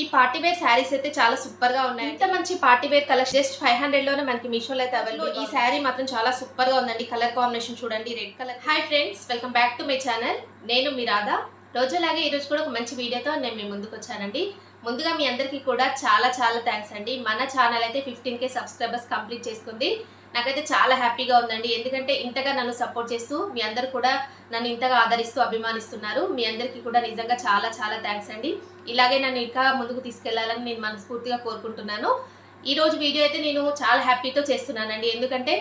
ఈ party wear saris అయితే చాలా సూపర్ గా ఉన్నాయి. ఇంత మంచి పార్టీ వేర్ కలర్ జస్ట్ 500 లోనే మనకి మీషోలో అయితే అవైలబుల్. ఈ శారీ మాత్రం చాలా సూపర్ గా ఉందండి. కలర్ కాంబినేషన్ చూడండి, red colour. Hi friends, welcome back to my channel. నేను మీ రాధా. రోజులాగే ఈ రోజు కూడా ఒక మంచి వీడియోతో నేను మీ ముందుకు వచ్చానండి. ముందుగా మీ అందరికీ కూడా చాలా చాలా థ్యాంక్స్ అండి. మన ఛానల్ అయితే 15K సబ్స్క్రైబర్స్ కంప్లీట్ చేసుకుంది. నాకైతే చాలా హ్యాపీగా ఉందండి. ఎందుకంటే ఇంతగా నన్ను సపోర్ట్ చేస్తూ మీ అందరు కూడా నన్ను ఇంతగా ఆదరిస్తూ అభిమానిస్తున్నారు. మీ అందరికీ కూడా నిజంగా చాలా చాలా థ్యాంక్స్ అండి. ఇలాగే నన్ను ఇంకా ముందుకు తీసుకెళ్లాలని నేను మనస్ఫూర్తిగా కోరుకుంటున్నాను. ఈరోజు వీడియో అయితే నేను చాలా హ్యాపీతో చేస్తున్నానండి. ఎందుకంటే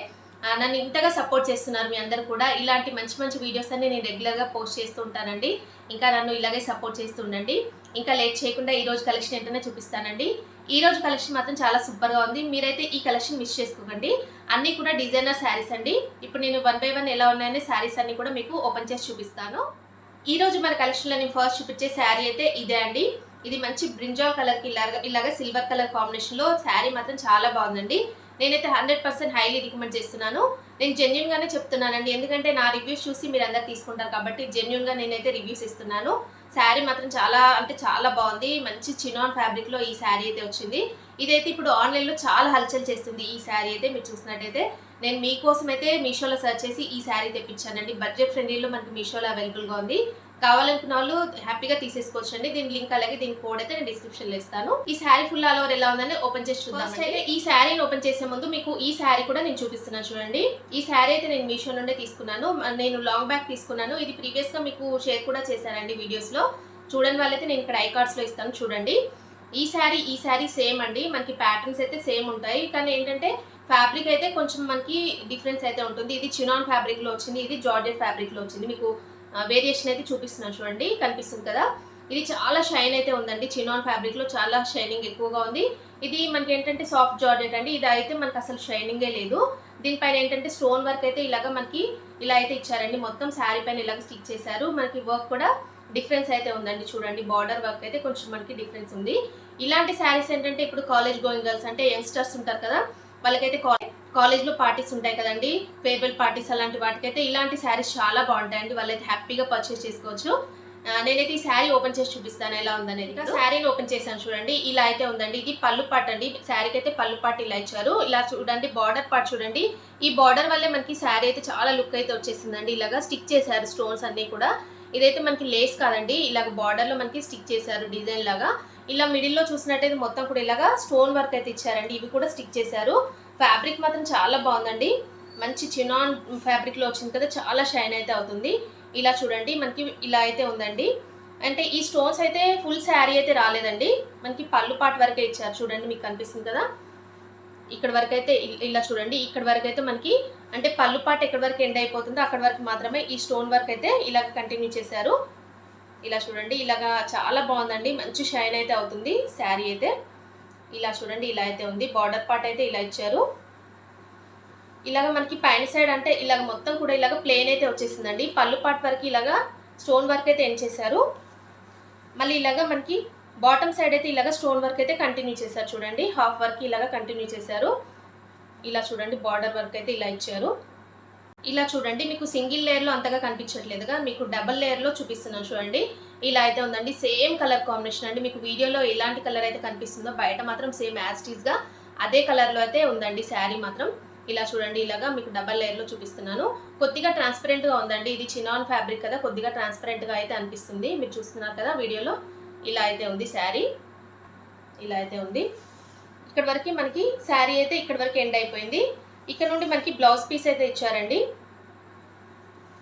నన్ను ఇంతగా సపోర్ట్ చేస్తున్నారు మీ అందరు కూడా. ఇలాంటి మంచి మంచి వీడియోస్ అన్ని నేను రెగ్యులర్గా పోస్ట్ చేస్తూ ఉంటానండి. ఇంకా నన్ను ఇలాగే సపోర్ట్ చేస్తూ ఉండండి. ఇంకా లేట్ చేయకుండా ఈరోజు కలెక్షన్ ఏంటనే చూపిస్తానండి. ఈ రోజు కలెక్షన్ మాత్రం చాలా సూపర్గా ఉంది. మీరైతే ఈ కలెక్షన్ మిస్ చేసుకోకండి. అన్నీ కూడా డిజైనర్ శారీస్ అండి. ఇప్పుడు నేను 1 by 1 ఎలా ఉన్నాయని శారీస్ అన్ని కూడా మీకు ఓపెన్ చేసి చూపిస్తాను. ఈ రోజు మన కలెక్షన్లో నేను ఫస్ట్ చూపించే శారీ అయితే ఇదే అండి. ఇది మంచి బ్రింజాల్ కలర్కి ఇలాగా సిల్వర్ కలర్ కాంబినేషన్లో శారీ మాత్రం చాలా బాగుందండి. నేనైతే 100% హైలీ రికమెండ్ చేస్తున్నాను. నేను జెన్యున్గానే చెప్తున్నానండి. ఎందుకంటే నా రివ్యూస్ చూసి మీరు అందరు తీసుకుంటారు కాబట్టి జెన్యున్గా నేనైతే రివ్యూస్ ఇస్తున్నాను. శారీ మాత్రం చాలా అంటే చాలా బాగుంది. మంచి చినాన్ ఫ్యాబ్రిక్లో ఈ శారీ అయితే వచ్చింది. ఇదైతే ఇప్పుడు ఆన్లైన్లో చాలా హల్చల్ చేస్తుంది. ఈ శారీ అయితే మీరు చూసినట్టయితే నేను మీకోసం అయితే మీషోలో సెర్చ్ చేసి ఈ శారీ తెప్పించానండి. బడ్జెట్ ఫ్రెండ్లీలో మనకి మీషోలో అవైలబుల్గా ఉంది. కావాలనుకున్న వాళ్ళు హ్యాపీగా తీసేసుకోవచ్చు అండి. దీని లింక్ అలాగే దీని కోడ్ అయితే నేను డిస్క్రిప్షన్లో ఇస్తాను. ఈ శారీ ఫుల్ ఆల్ ఓవర్ ఎలా ఉందని ఓపెన్ చేసి చూద్దాం. అయితే ఈ శారీని ఓపెన్ చేసే ముందు మీకు ఈ శారీ కూడా నేను చూపిస్తున్నాను చూడండి. ఈ శారీ అయితే నేను మీషో నుండే తీసుకున్నాను. నేను లాంగ్ బ్యాక్ తీసుకున్నాను. ఇది ప్రీవియస్గా మీకు షేర్ కూడా చేశానండి వీడియోస్లో. చూడని వాళ్ళైతే నేను ఇక్కడ ఐ కార్డ్స్లో ఇస్తాను చూడండి. ఈ శారీ సేమ్ అండి. మనకి ప్యాటర్న్స్ అయితే సేమ్ ఉంటాయి. కానీ ఏంటంటే ఫ్యాబ్రిక్ అయితే కొంచెం మనకి డిఫరెన్స్ అయితే ఉంటుంది. ఇది చినాన్ ఫ్యాబ్రిక్లో వచ్చింది, ఇది జార్జెట్ ఫ్యాబ్రిక్లో వచ్చింది. మీకు వేరియేషన్ అయితే చూపిస్తున్నాను చూడండి, కనిపిస్తుంది కదా. ఇది చాలా షైన్ అయితే ఉందండి. చినాన్ ఫ్యాబ్రిక్లో చాలా షైనింగ్ ఎక్కువగా ఉంది. ఇది మనకి ఏంటంటే సాఫ్ట్ జార్జెట్ అండి. ఇది అయితే మనకి అసలు షైనింగే లేదు. దీనిపైన ఏంటంటే స్టోన్ వర్క్ అయితే ఇలాగ మనకి ఇలా అయితే ఇచ్చారండి. మొత్తం శారీ పైన ఇలాగ స్టిచ్ చేశారు. మనకి వర్క్ కూడా డిఫరెన్స్ అయితే ఉందండి. చూడండి, బార్డర్ వర్క్ అయితే కొంచెం మనకి డిఫరెన్స్ ఉంది. ఇలాంటి శారీస్ ఏంటంటే ఇప్పుడు కాలేజ్ గోయింగ్ గర్ల్స్ అంటే యంగ్స్టర్స్ ఉంటారు కదా, వాళ్ళకైతే కాలేజ్లో పార్టీస్ ఉంటాయి కదండి, ఫేర్వెల్ పార్టీస్, అలాంటి వాటికైతే ఇలాంటి శారీస్ చాలా బాగుంటాయండి. వాళ్ళైతే హ్యాపీగా పర్చేస్ చేసుకోవచ్చు. నేనైతే ఈ శారీ ఓపెన్ చేసి చూపిస్తాను ఎలా ఉందనేది. శారీని ఓపెన్ చేశాను చూడండి. ఇలా అయితే ఉందండి. ఇది పళ్ళు పార్ట్ అండి. శారీకి అయితే పళ్ళు పార్ట్ ఇలా ఇచ్చారు. ఇలా చూడండి, బార్డర్ పార్ట్ చూడండి. ఈ బార్డర్ వల్లే మనకి శారీ అయితే చాలా లుక్ అయితే వచ్చేసిందండి. ఇలాగా స్టిక్ చేశారు స్టోన్స్ అన్నీ కూడా. ఇదైతే మనకి లేస్ కాదండి, ఇలాగ బార్డర్లో మనకి స్టిక్ చేశారు డిజైన్ లాగా. ఇలా మిడిల్లో చూసినట్టయితే మొత్తం కూడా ఇలాగా స్టోన్ వర్క్ అయితే ఇచ్చారండి. ఇవి కూడా స్టిక్ చేశారు. ఫ్యాబ్రిక్ మాత్రం చాలా బాగుందండి. మంచి చినాన్ ఫ్యాబ్రిక్లో వచ్చింది కదా, చాలా షైన్ అయితే అవుతుంది. ఇలా చూడండి, మనకి ఇలా అయితే ఉందండి. అంటే ఈ స్టోన్స్ అయితే ఫుల్ శారీ అయితే రాలేదండి. మనకి పళ్ళు పార్ట్ వరకే ఇచ్చారు చూడండి, మీకు కనిపిస్తుంది కదా. ఇక్కడ వరకు అయితే ఇలా చూడండి. ఇక్కడ వరకు అయితే మనకి అంటే పళ్ళు పార్ట్ ఎక్కడి వరకు ఎండ్ అయిపోతుందో అక్కడ వరకు మాత్రమే ఈ స్టోన్ వర్క్ అయితే ఇలాగ కంటిన్యూ చేశారు. ఇలా చూడండి, ఇలాగా చాలా బాగుందండి. మంచి షైన్ అయితే అవుతుంది శారీ అయితే. ఇలా చూడండి, ఇలా అయితే ఉంది. బార్డర్ పార్ట్ అయితే ఇలా ఇచ్చారు. ఇలాగ మనకి పైన సైడ్ అంటే ఇలాగ మొత్తం కూడా ఇలాగ ప్లేన్ అయితే వచ్చేసిందండి. పళ్ళు పార్ట్ వరకు ఇలాగా స్టోన్ వర్క్ అయితే ఎండ్ చేశారు. మళ్ళీ ఇలాగా మనకి బాటమ్ సైడ్ అయితే ఇలాగ స్టోన్ వర్క్ అయితే కంటిన్యూ చేశారు చూడండి. హాఫ్ వర్క్ ఇలాగా కంటిన్యూ చేశారు. ఇలా చూడండి, బార్డర్ వర్క్ అయితే ఇలా ఇచ్చారు. ఇలా చూడండి, మీకు సింగిల్ లేయర్లో అంతగా కనిపించట్లేదుగా, మీకు డబల్ లేయర్లో చూపిస్తున్నాను చూడండి. ఇలా అయితే ఉందండి. సేమ్ కలర్ కాంబినేషన్ అండి. మీకు వీడియోలో ఎలాంటి కలర్ అయితే కనిపిస్తుందో బయట మాత్రం సేమ్ యాజ్ ఇట్ ఈస్గా అదే కలర్లో అయితే ఉందండి శారీ మాత్రం. ఇలా చూడండి, ఇలాగా మీకు డబల్ లేయర్లో చూపిస్తున్నాను. కొద్దిగా ట్రాన్స్పరెంట్గా ఉందండి. ఇది చినాన్ ఫ్యాబ్రిక్ కదా, కొద్దిగా ట్రాన్స్పరెంట్గా అయితే అనిపిస్తుంది. మీరు చూస్తున్నారు కదా వీడియోలో. ఇలా అయితే ఉంది శారీ. ఇలా అయితే ఉంది. ఇక్కడ వరకు మనకి శారీ అయితే ఇక్కడ వరకు ఎండ్ అయిపోయింది. ఇక్కడ నుండి మనకి బ్లౌజ్ పీస్ అయితే ఇచ్చారండి.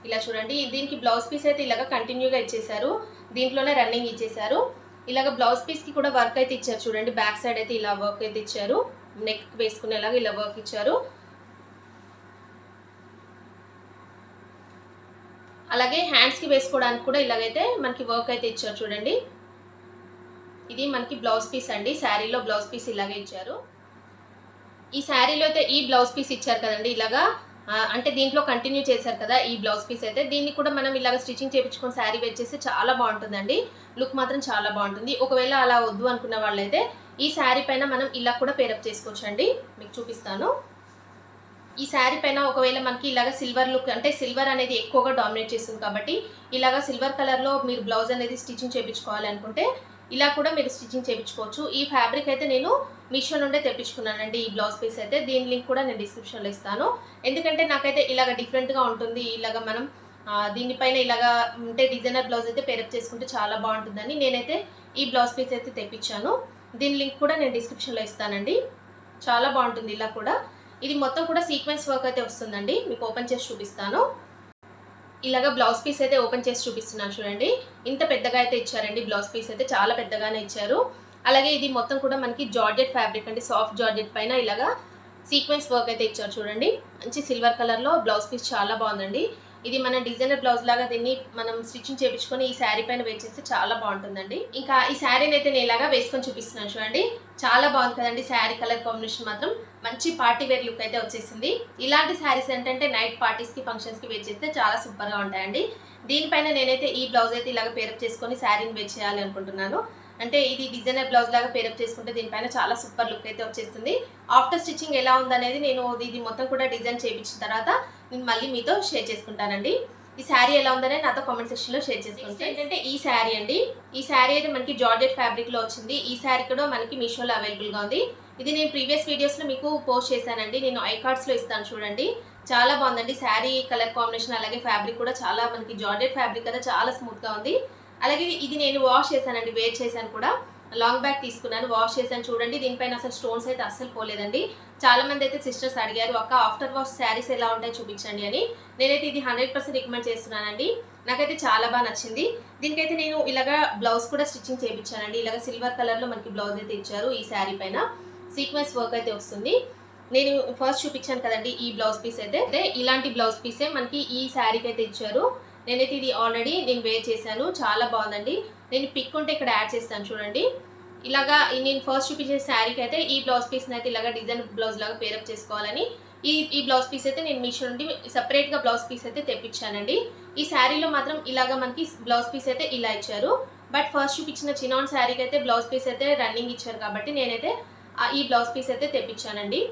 ఇలా చూడండి, దీనికి బ్లౌజ్ పీస్ అయితే ఇలాగ కంటిన్యూగా ఇచ్చేసారు. దీంట్లోనే రన్నింగ్ ఇచ్చేసారు. ఇలాగ బ్లౌజ్ పీస్కి కూడా వర్క్ అయితే ఇచ్చారు చూడండి. బ్యాక్ సైడ్ అయితే ఇలా వర్క్ అయితే ఇచ్చారు. నెక్ వేసుకునేలాగా ఇలా వర్క్ ఇచ్చారు. అలాగే హ్యాండ్స్కి వేసుకోవడానికి కూడా ఇలాగైతే మనకి వర్క్ అయితే ఇచ్చారు చూడండి. ఇది మనకి బ్లౌజ్ పీస్ అండి. శారీలో బ్లౌజ్ పీస్ ఇలాగే ఇచ్చారు. ఈ శారీలో అయితే ఈ బ్లౌజ్ పీస్ ఇచ్చారు కదండి, ఇలాగా అంటే దీంట్లో కంటిన్యూ చేశారు కదా ఈ బ్లౌజ్ పీస్ అయితే. దీన్ని కూడా మనం ఇలాగ స్టిచ్చింగ్ చేయించుకొని శారీ వచ్చేసి చాలా బాగుంటుందండి. లుక్ మాత్రం చాలా బాగుంటుంది. ఒకవేళ అలా వద్దు అనుకున్న వాళ్ళైతే ఈ శారీ పైన మనం ఇలా కూడా పేరప్ చేసుకోవచ్చు అండి. మీకు చూపిస్తాను. ఈ శారీ పైన ఒకవేళ మనకి ఇలాగ సిల్వర్ లుక్ అంటే సిల్వర్ అనేది ఎక్కువగా డామినేట్ చేస్తుంది కాబట్టి ఇలాగ సిల్వర్ కలర్లో మీరు బ్లౌజ్ అనేది స్టిచ్చింగ్ చేయించుకోవాలి అనుకుంటే ఇలా కూడా మీరు స్టిచ్చింగ్ చేయించుకోవచ్చు. ఈ ఫ్యాబ్రిక్ అయితే నేను మీషో నుండే తెప్పించుకున్నానండి. ఈ బ్లౌజ్ పీస్ అయితే దీని లింక్ కూడా నేను డిస్క్రిప్షన్లో ఇస్తాను. ఎందుకంటే నాకైతే ఇలాగ డిఫరెంట్గా ఉంటుంది. ఇలాగ మనం దీనిపైన ఇలాగా ఉంటే డిజైనర్ బ్లౌజ్ అయితే పేరప్ చేసుకుంటే చాలా బాగుంటుందని నేనైతే ఈ బ్లౌజ్ పీస్ అయితే తెప్పించాను. దీని లింక్ కూడా నేను డిస్క్రిప్షన్లో ఇస్తానండి. చాలా బాగుంటుంది ఇలా కూడా. ఇది మొత్తం కూడా సీక్వెన్స్ వర్క్ అయితే వస్తుందండి. మీకు ఓపెన్ చేసి చూపిస్తాను. ఇలాగా బ్లౌజ్ పీస్ అయితే ఓపెన్ చేసి చూపిస్తున్నాను చూడండి. ఇంత పెద్దగా అయితే ఇచ్చారండి. బ్లౌజ్ పీస్ అయితే చాలా పెద్దగానే ఇచ్చారు. అలాగే ఇది మొత్తం కూడా మనకి జార్జెట్ ఫ్యాబ్రిక్ అండి. సాఫ్ట్ జార్జెట్ పైన ఇలాగా సీక్వెన్స్ వర్క్ అయితే ఇచ్చారు చూడండి. మంచి సిల్వర్ కలర్లో బ్లౌజ్ పీస్ చాలా బాగుందండి. ఇది మన డిజైనర్ బ్లౌజ్ లాగా దీన్ని మనం స్టిచ్చింగ్ చేయించుకొని ఈ శారీ పైన వేర్ చేస్తే చాలా బాగుంటుందండి. ఇంకా ఈ శారీని అయితే నేను ఇలాగా వేసుకొని చూపిస్తున్నాను చూడండి. చాలా బాగుంది కదండి. శారీ కలర్ కాంబినేషన్ మాత్రం మంచి పార్టీ వేర్ లుక్ అయితే వచ్చేసింది. ఇలాంటి శారీస్ ఏంటంటే నైట్ పార్టీస్కి ఫంక్షన్స్కి వేర్ చేస్తే చాలా సూపర్గా ఉంటాయండి. దీనిపైన నేనైతే ఈ బ్లౌజ్ అయితే ఇలాగ పేరప్ చేసుకొని శారీని వేర్ చేయాలి అనుకుంటున్నాను. అంటే ఇది డిజైనర్ బ్లౌజ్ లాగా పేరప్ చేసుకుంటే దీనిపైన చాలా సూపర్ లుక్ అయితే వచ్చేస్తుంది. ఆఫ్టర్ స్టిచ్చింగ్ ఎలా ఉందనేది నేను ఇది మొత్తం కూడా డిజైన్ చేయించిన తర్వాత నేను మళ్ళీ మీతో షేర్ చేసుకుంటానండి. ఈ శారీ ఎలా ఉందనే నాతో కామెంట్ సెక్షన్లో షేర్ చేసుకుంటాను. ఏంటంటే ఈ శారీ అండి. ఈ శారీ అయితే మనకి జార్జెట్ ఫ్యాబ్రిక్లో వచ్చింది. ఈ శారీ కూడా మనకి మీషోలో అవైలబుల్గా ఉంది. ఇది నేను ప్రీవియస్ వీడియోస్లో మీకు పోస్ట్ చేశానండి. నేను ఐ కార్డ్స్లో ఇస్తాను చూడండి. చాలా బాగుందండి. శారీ కలర్ కాంబినేషన్ అలాగే ఫ్యాబ్రిక్ కూడా చాలా మనకి జార్జెట్ ఫ్యాబ్రిక్ కదా చాలా స్మూత్గా ఉంది. అలాగే ఇది నేను వాష్ చేశానండి. వేర్ చేశాను కూడా. లాంగ్ బ్యాగ్ తీసుకున్నాను, వాష్ చేశాను చూడండి. దీనిపైన అసలు స్టోన్స్ అయితే అస్సలు పోలేదండి. చాలా మంది అయితే సిస్టర్స్ అడిగారు, అక్క ఆఫ్టర్ వాష్ శారీస్ ఎలా ఉంటాయి చూపించండి అని. నేనైతే ఇది 100% రికమెండ్ చేస్తున్నానండి. నాకైతే చాలా బాగా నచ్చింది. దీనికైతే నేను ఇలాగా బ్లౌజ్ కూడా స్టిచ్చింగ్ చేయించానండి. ఇలాగ సిల్వర్ కలర్లో మనకి బ్లౌజ్ అయితే ఇచ్చారు. ఈ శారీ పైన సీక్వెన్స్ వర్క్ అయితే వస్తుంది. నేను ఫస్ట్ చూపించాను కదండి ఈ బ్లౌజ్ పీస్ అయితే ఇలాంటి బ్లౌజ్ పీసే మనకి ఈ శారీకి అయితే ఇచ్చారు. నేనైతే ఇది ఆల్రెడీ నేను వేర్ చేశాను. చాలా బాగుందండి. నేను పిక్ ఉంటే ఇక్కడ యాడ్ చేస్తాను చూడండి. ఇలాగా నేను ఫస్ట్ చూపించే శారీకి అయితే ఈ బ్లౌజ్ పీస్ని అయితే ఇలాగా డిజైన్ బ్లౌజ్ లాగా పేరప్ చేసుకోవాలని ఈ బ్లౌజ్ పీస్ అయితే నేను మీషో నుండి సపరేట్గా బ్లౌజ్ పీస్ అయితే తెప్పించానండి. ఈ శారీలో మాత్రం ఇలాగా మనకి బ్లౌజ్ పీస్ అయితే ఇలా ఇచ్చారు. బట్ ఫస్ట్ చూపించిన చినాన్ శారీకి అయితే బ్లౌజ్ పీస్ అయితే రన్నింగ్ ఇచ్చారు కాబట్టి నేనైతే ఈ బ్లౌజ్ పీస్ అయితే తెప్పించానండి.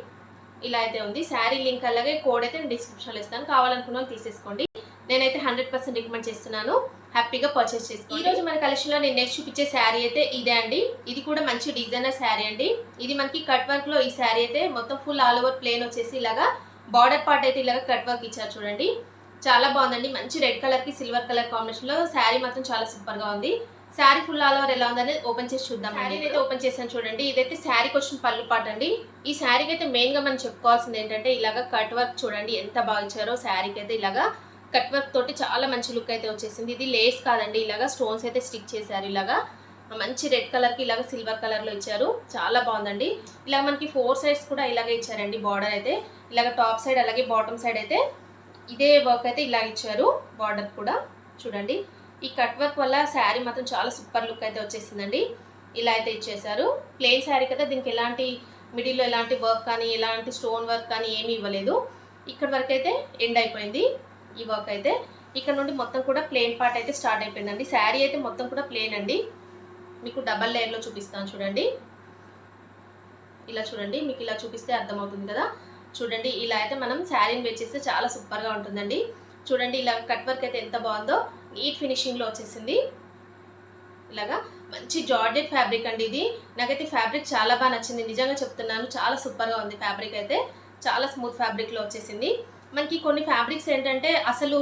ఇలా అయితే ఉంది. శారీ లింక్ అలాగే కోడ్ అయితే నేను డిస్క్రిప్షన్లో ఇస్తాను. కావాలనుకున్న వాళ్ళు తీసేసుకోండి. నేనైతే 100% రికమెండ్ చేస్తున్నాను. హ్యాపీగా పర్చేస్ చేసుకోండి. ఈ రోజు మన కలెక్షన్లో నేను నెక్స్ట్ చూపించే శారీ అయితే ఇదే అండి. ఇది కూడా మంచి డిజైనర్ శారీ అండి. ఇది మనకి కట్ వర్క్లో ఈ శారీ అయితే మొత్తం ఫుల్ ఆల్ ఓవర్ ప్లేన్ వచ్చేసి ఇలాగా బార్డర్ పార్ట్ అయితే ఇలాగా కట్ వర్క్ ఇచ్చారు చూడండి. చాలా బాగుందండి. మంచి రెడ్ కలర్కి సిల్వర్ కలర్ కాంబినేషన్లో శారీ మాత్రం చాలా సూపర్గా ఉంది. శారీ ఫుల్ ఆల్ ఓవర్ ఎలా ఉందనేది ఓపెన్ చేసి చూద్దాం. శారీ అయితే ఓపెన్ చేశాను చూడండి. ఇదైతే శారీకి వచ్చిన పళ్ళు పాట అండి. ఈ శారీకి అయితే మెయిన్గా మనం చెప్పుకోవాల్సింది ఏంటంటే ఇలాగా కట్ వర్క్ చూడండి ఎంత బాగా ఇచ్చారో. శారీకి అయితే ఇలాగా కట్ వర్క్ తోటి చాలా మంచి లుక్ అయితే వచ్చేసింది. ఇది లేస్ కాదండి. ఇలాగా స్టోన్స్ అయితే స్టిక్ చేశారు. ఇలాగా మంచి రెడ్ కలర్కి ఇలాగ సిల్వర్ కలర్లో ఇచ్చారు. చాలా బాగుందండి. ఇలా మనకి 4 సైడ్స్ కూడా ఇలాగే ఇచ్చారండి. బార్డర్ అయితే ఇలాగ టాప్ సైడ్ అలాగే బాటమ్ సైడ్ అయితే ఇదే వర్క్ అయితే ఇలా ఇచ్చారు. బార్డర్ కూడా చూడండి. ఈ కట్ వర్క్ వల్ల శారీ మాత్రం చాలా సూపర్ లుక్ అయితే వచ్చేసిందండి. ఇలా అయితే ఇచ్చేసారు. ప్లెయిన్ శారీ కదా, దీనికి ఎలాంటి మిడిల్లో ఎలాంటి వర్క్ కానీ ఎలాంటి స్టోన్ వర్క్ కానీ ఏమీ ఇవ్వలేదు. ఇక్కడ వరకు అయితే ఎండ్ అయిపోయింది ఈ వర్క్ అయితే. ఇక్కడ నుండి మొత్తం కూడా ప్లెయిన్ పార్ట్ అయితే స్టార్ట్ అయిపోయిందండి. శారీ అయితే మొత్తం కూడా ప్లెయిన్ అండి. మీకు డబల్ లేయర్లో చూపిస్తాను చూడండి. ఇలా చూడండి. మీకు ఇలా చూపిస్తే అర్థమవుతుంది కదా. చూడండి ఇలా అయితే మనం శారీని వేర్ చేస్తే చాలా సూపర్గా ఉంటుందండి. చూడండి ఇలా కట్ వర్క్ అయితే ఎంత బాగుందో. నీట్ ఫినిషింగ్లో వచ్చేసింది. ఇలాగా మంచి జార్జెట్ ఫ్యాబ్రిక్ అండి ఇది. నాకైతే ఫ్యాబ్రిక్ చాలా బాగా నచ్చింది. నిజంగా చెప్తున్నాను. చాలా సూపర్గా ఉంది ఫ్యాబ్రిక్ అయితే. చాలా స్మూత్ ఫ్యాబ్రిక్లో వచ్చేసింది. మనకి కొన్ని ఫ్యాబ్రిక్స్ ఏంటంటే అసలు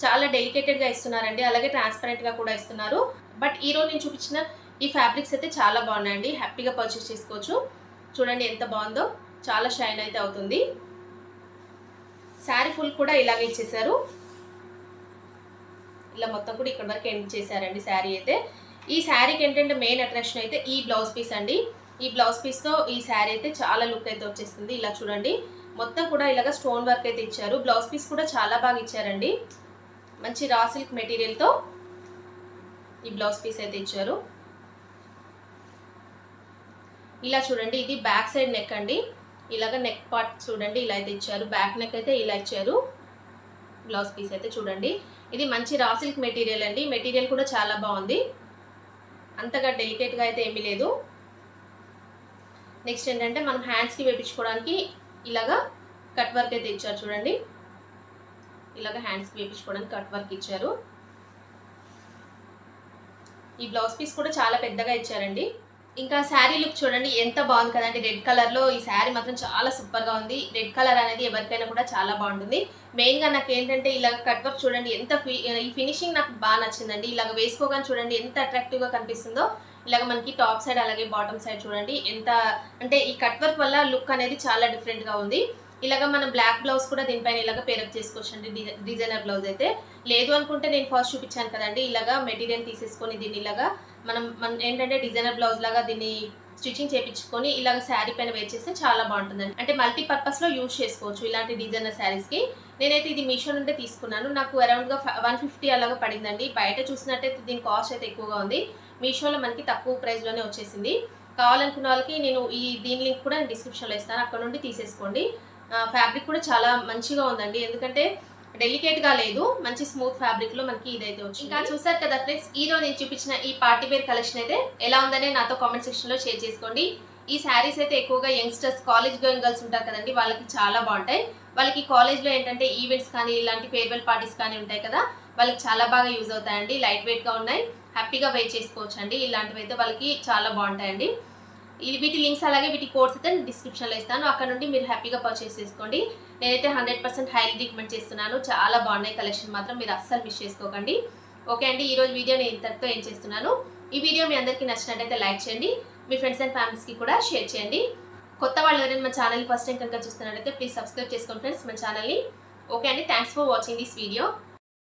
చాలా డెలికేటెడ్గా ఇస్తున్నారండి. అలాగే ట్రాన్స్పరెంట్గా కూడా ఇస్తున్నారు. బట్ ఈరోజు నేను చూపించిన ఈ ఫ్యాబ్రిక్స్ అయితే చాలా బాగున్నాయండి. హ్యాపీగా పర్చేస్ చేసుకోవచ్చు. చూడండి ఎంత బాగుందో. చాలా షైన్ అయితే అవుతుంది. శారీ ఫుల్ కూడా ఇలాగే ఇచ్చేసారు. ఇలా మొత్తం కూడా ఇక్కడ వరకు ఎండ్ చేశారండి శారీ అయితే. ఈ శారీకి ఏంటంటే మెయిన్ అట్రాక్షన్ అయితే ఈ బ్లౌజ్ పీస్ అండి. ఈ బ్లౌజ్ పీస్తో ఈ శారీ అయితే చాలా లుక్ అయితే వచ్చేస్తుంది. ఇలా చూడండి మొత్తం కూడా ఇలాగ స్టోన్ వర్క్ అయితే ఇచ్చారు. బ్లౌజ్ పీస్ కూడా చాలా బాగా ఇచ్చారండి. మంచి రా సిల్క్ మెటీరియల్తో ఈ బ్లౌజ్ పీస్ అయితే ఇచ్చారు. ఇలా చూడండి ఇది బ్యాక్ సైడ్ నెక్ అండి. ఇలాగ నెక్ పార్ట్ చూడండి ఇలా అయితే ఇచ్చారు. బ్యాక్ నెక్ అయితే ఇలా ఇచ్చారు. బ్లౌజ్ పీస్ అయితే చూడండి. ఇది మంచి రా సిల్క్ మెటీరియల్ అండి. మెటీరియల్ కూడా చాలా బాగుంది. అంతగా డెలికేట్గా అయితే ఏమీ లేదు. నెక్స్ట్ ఏంటంటే మనం హ్యాండ్స్కి వేయించుకోవడానికి ఇలాగా కట్ వర్క్ అయితే ఇచ్చారు చూడండి. ఇలాగ హ్యాండ్స్కి వేయించుకోవడానికి కట్ వర్క్ ఇచ్చారు. ఈ బ్లౌజ్ పీస్ కూడా చాలా పెద్దగా ఇచ్చారండి. ఇంకా శారీ లుక్ చూడండి ఎంత బాగుంది కదండి. రెడ్ కలర్లో ఈ శారీ మాత్రం చాలా సూపర్గా ఉంది. రెడ్ కలర్ అనేది ఎవరికైనా కూడా చాలా బాగుంటుంది. మెయిన్గా నాకు ఏంటంటే ఇలాగ కట్ వర్క్ చూడండి ఎంత ఈ ఫినిషింగ్ నాకు బాగా నచ్చిందండి. ఇలాగ వేసుకోగానే చూడండి ఎంత అట్రాక్టివ్గా కనిపిస్తుందో. ఇలాగ మనకి టాప్ సైడ్ అలాగే బాటమ్ సైడ్ చూడండి ఎంత అంటే ఈ కట్ వర్క్ వల్ల లుక్ అనేది చాలా డిఫరెంట్గా ఉంది. ఇలాగ మనం బ్లాక్ బ్లౌజ్ కూడా దీనిపైన ఇలాగ పేరప్ చేసుకోవచ్చండి. డిజైనర్ బ్లౌజ్ అయితే లేదు అనుకుంటే నేను ఫస్ట్ చూపించాను కదండి. ఇలాగ మెటీరియల్ తీసేసుకొని దీన్ని ఇలాగా మనం ఏంటంటే డిజైనర్ బ్లౌజ్ లాగా దీన్ని స్టిచ్చింగ్ చేయించుకొని ఇలాగ శారీ పైన వేర్ చేస్తే చాలా బాగుంటుందండి. అంటే మల్టీపర్పస్లో యూజ్ చేసుకోవచ్చు ఇలాంటి డిజైనర్ శారీస్కి. నేనైతే ఇది మీషో నుండే తీసుకున్నాను. నాకు అరౌండ్గా 150 అలాగా పడిందండి. బయట చూసినట్టయితే దీని కాస్ట్ అయితే ఎక్కువగా ఉంది. మీషోలో మనకి తక్కువ ప్రైస్లోనే వచ్చేసింది. కావాలనుకున్న వాళ్ళకి నేను దీని లింక్ కూడా డిస్క్రిప్షన్లో ఇస్తాను, అక్కడ నుండి తీసేసుకోండి. ఫ్యాబ్రిక్ కూడా చాలా మంచిగా ఉందండి, ఎందుకంటే డెలికేట్గా లేదు, మంచి స్మూత్ ఫ్యాబ్రిక్లో మనకి ఇదైతే వచ్చింది. ఇంకా చూసారు కదా ఫ్రెండ్స్, ఈరోజు నేను చూపించిన ఈ పార్టీ వేర్ కలెక్షన్ అయితే ఎలా ఉందనే నాతో కామెంట్ సెక్షన్లో షేర్ చేసుకోండి. ఈ శారీస్ అయితే ఎక్కువగా యంగ్స్టర్స్, కాలేజ్ గోయింగ్ గర్ల్స్ ఉంటారు కదండి, వాళ్ళకి చాలా బాగుంటాయి. వాళ్ళకి కాలేజ్లో ఏంటంటే ఈవెంట్స్ కానీ ఇలాంటి ఫేర్వెల్ పార్టీస్ కానీ ఉంటాయి కదా, వాళ్ళకి చాలా బాగా యూజ్ అవుతాయండి. లైట్ వెయిట్గా ఉన్నాయి, హ్యాపీగా వేర్ చేసుకోవచ్చు అండి. ఇలాంటివి అయితే వాళ్ళకి చాలా బాగుంటాయండి. వీటి లింక్స్ అలాగే వీటి కోడ్స్ అయితే డిస్క్రిప్షన్లో ఇస్తాను, అక్కడ నుండి మీరు హ్యాపీగా పర్చేస్ చేసుకోండి. నేనైతే 100% హైలీ రికమెండ్ చేస్తున్నాను. చాలా బాగున్నాయి కలెక్షన్ మాత్రం, మీరు అస్సలు మిస్ చేసుకోకండి. ఓకే అండి, ఈరోజు వీడియో నేను ఇంతటితో ఏం చేస్తున్నాను. ఈ వీడియో మీ అందరికీ నచ్చినట్టయితే లైక్ చేయండి, మీ ఫ్రెండ్స్ అండ్ ఫ్యామిలీస్కి కూడా షేర్ చేయండి. కొత్త వాళ్ళు ఎవరైనా మన ఛానల్ ఫస్ట్ టైం కనుక చూస్తున్నట్టయితే ప్లీజ్ సబ్స్క్రైబ్ చేసుకోండి ఫ్రెండ్స్ మన ఛానల్ని. ఓకే అండి, thanks for watching this video.